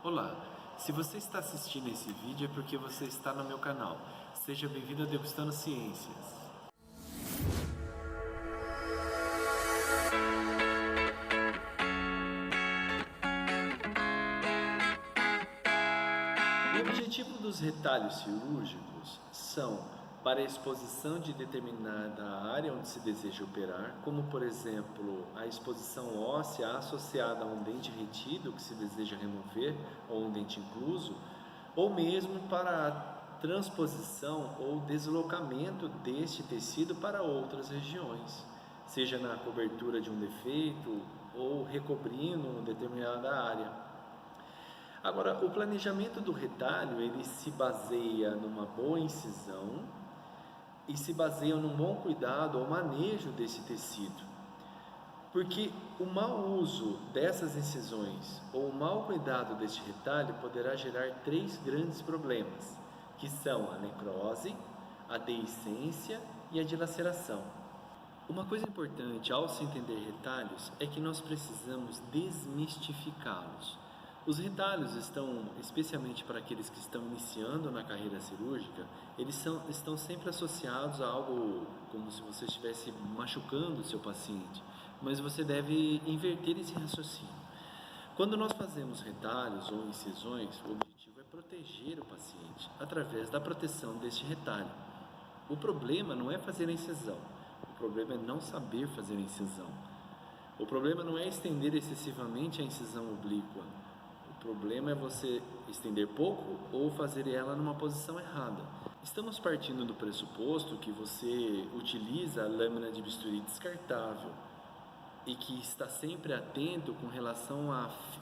Olá, se você está assistindo esse vídeo é porque você está no meu canal. Seja bem-vindo a Degustando Ciências. O objetivo dos retalhos cirúrgicos são para a exposição de determinada área onde se deseja operar, como por exemplo a exposição óssea associada a um dente retido que se deseja remover ou um dente incluso, ou mesmo para a transposição ou deslocamento deste tecido para outras regiões, seja na cobertura de um defeito ou recobrindo uma determinada área. Agora, o planejamento do retalho, ele se baseia numa boa incisão e se baseia num bom cuidado ao manejo desse tecido. Porque o mau uso dessas incisões ou o mau cuidado deste retalho poderá gerar três grandes problemas, que são a necrose, a deiscência e a dilaceração. Uma coisa importante ao se entender retalhos é que nós precisamos desmistificá-los. Os retalhos estão, especialmente para aqueles que estão iniciando na carreira cirúrgica, estão sempre associados a algo como se você estivesse machucando o seu paciente, mas você deve inverter esse raciocínio. Quando nós fazemos retalhos ou incisões, o objetivo é proteger o paciente através da proteção deste retalho. O problema não é fazer a incisão, o problema é não saber fazer a incisão. O problema não é estender excessivamente a incisão oblíqua. O problema é você estender pouco ou fazer ela numa posição errada. Estamos partindo do pressuposto que você utiliza a lâmina de bisturi descartável e que está sempre atento com relação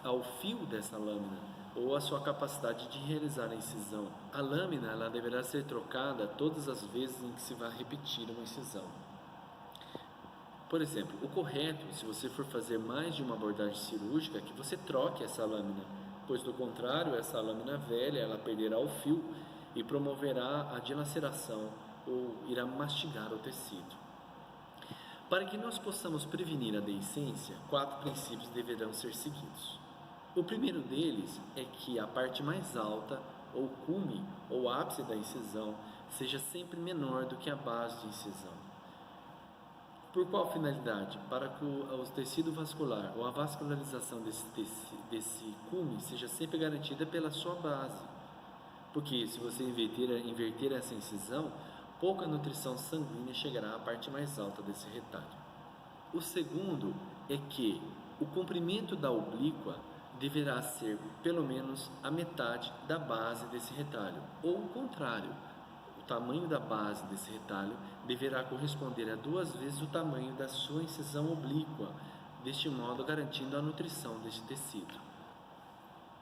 ao fio dessa lâmina ou à sua capacidade de realizar a incisão. A lâmina ela deverá ser trocada todas as vezes em que se vai repetir uma incisão. Por exemplo, o correto, se você for fazer mais de uma abordagem cirúrgica, é que você troque essa lâmina, pois do contrário, essa lâmina velha ela perderá o fio e promoverá a dilaceração ou irá mastigar o tecido. Para que nós possamos prevenir a deiscência, 4 princípios deverão ser seguidos. O primeiro deles é que a parte mais alta, ou cume, ou ápice da incisão, seja sempre menor do que a base de incisão. Por qual finalidade? Para que o tecido vascular ou a vascularização desse cume seja sempre garantida pela sua base. Porque se você inverter essa incisão, pouca nutrição sanguínea chegará à parte mais alta desse retalho. O segundo é que o comprimento da oblíqua deverá ser pelo menos a metade da base desse retalho, ou o contrário. O tamanho da base desse retalho deverá corresponder a 2 vezes o tamanho da sua incisão oblíqua, deste modo garantindo a nutrição deste tecido.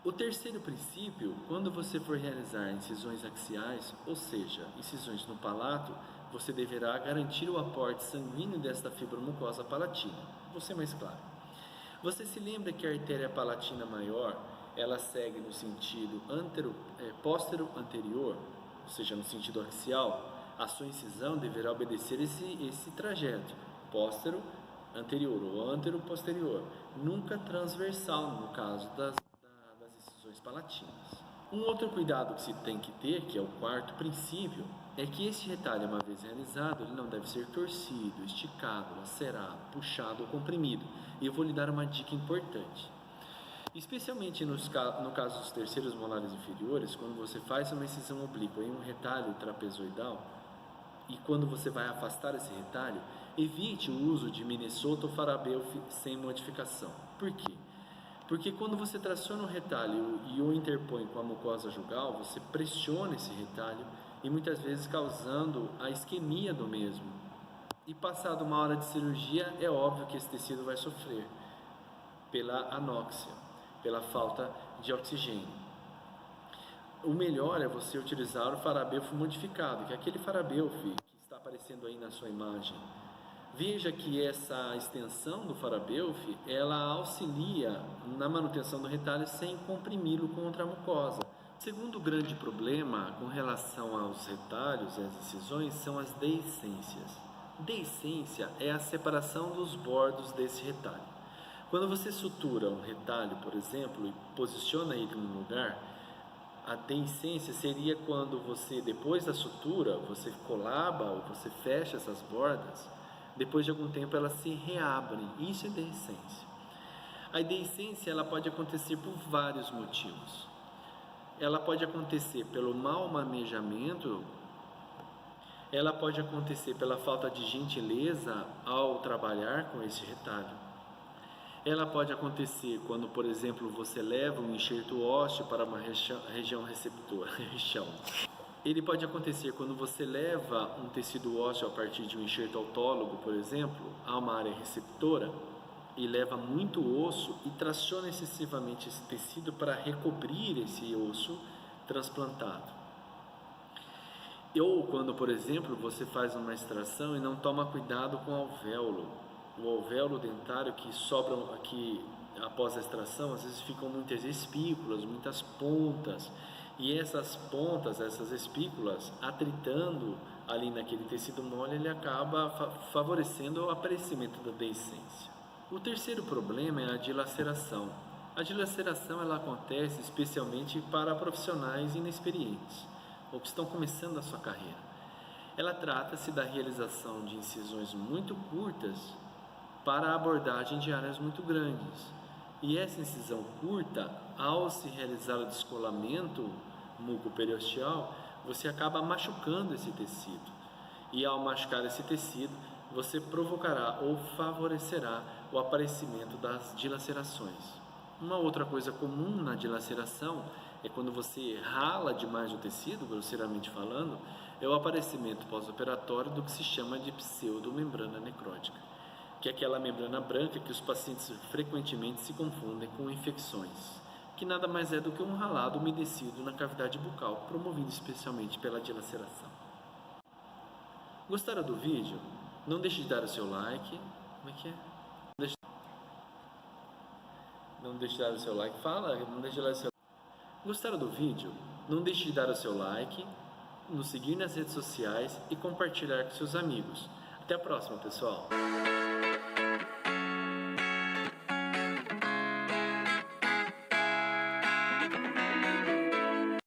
O terceiro princípio, quando você for realizar incisões axiais, ou seja, incisões no palato, você deverá garantir o aporte sanguíneo desta fibromucosa palatina. Vou ser mais claro. Você se lembra que a artéria palatina maior, ela segue no sentido póstero-anterior, ou seja, no sentido axial? A sua incisão deverá obedecer esse trajeto, póstero-anterior ou antero-posterior, nunca transversal no caso das incisões palatinas. Um outro cuidado que se tem que ter, que é o quarto princípio, é que este retalho, uma vez realizado, ele não deve ser torcido, esticado, lacerado, puxado ou comprimido. E eu vou lhe dar uma dica importante. Especialmente no caso dos terceiros molares inferiores, quando você faz uma incisão oblíqua em um retalho trapezoidal, e quando você vai afastar esse retalho, evite o uso de Minnesota ou Farabel sem modificação. Por quê? Porque quando você traciona o retalho e o interpõe com a mucosa jugal, você pressiona esse retalho e muitas vezes causando a isquemia do mesmo. E passado uma hora de cirurgia, é óbvio que esse tecido vai sofrer pela anóxia, pela falta de oxigênio. O melhor é você utilizar o Farabelf modificado, que é aquele Farabelf que está aparecendo aí na sua imagem. Veja que essa extensão do Farabelf, ela auxilia na manutenção do retalho sem comprimi-lo contra a mucosa. O segundo grande problema com relação aos retalhos e às incisões são as deiscências. Deiscência é a separação dos bordos desse retalho. Quando você sutura um retalho, por exemplo, e posiciona ele no lugar, a deiscência seria quando você, depois da sutura, você colaba ou você fecha essas bordas, depois de algum tempo elas se reabrem. Isso é deiscência. A deiscência ela pode acontecer por vários motivos. Ela pode acontecer pelo mau manejamento, ela pode acontecer pela falta de gentileza ao trabalhar com esse retalho. Ela pode acontecer quando, por exemplo, você leva um enxerto ósseo para uma região receptora. Ele pode acontecer quando você leva um tecido ósseo a partir de um enxerto autólogo, por exemplo, a uma área receptora e leva muito osso e traciona excessivamente esse tecido para recobrir esse osso transplantado. Ou quando, por exemplo, você faz uma extração e não toma cuidado com o alvéolo dentário que sobram aqui após a extração, às vezes ficam muitas espículas, muitas pontas, e essas pontas, essas espículas, atritando ali naquele tecido mole, ele acaba favorecendo o aparecimento da deiscência. O terceiro problema é a dilaceração. A dilaceração ela acontece especialmente para profissionais inexperientes ou que estão começando a sua carreira. Ela trata-se da realização de incisões muito curtas para a abordagem de áreas muito grandes. E essa incisão curta, ao se realizar o descolamento mucoperiosteal, você acaba machucando esse tecido. E ao machucar esse tecido, você provocará ou favorecerá o aparecimento das dilacerações. Uma outra coisa comum na dilaceração é quando você rala demais o tecido, grosseiramente falando, é o aparecimento pós-operatório do que se chama de pseudomembrana necrótica, que é aquela membrana branca que os pacientes frequentemente se confundem com infecções, que nada mais é do que um ralado umedecido na cavidade bucal, promovido especialmente pela dilaceração. Gostaram do vídeo? Não deixe de dar o seu like. Como é que é? Não deixe de dar o seu like. Fala, não deixe de dar o seu. Gostaram do vídeo? Não deixe de dar o seu like, nos seguir nas redes sociais e compartilhar com seus amigos. Até a próxima, pessoal!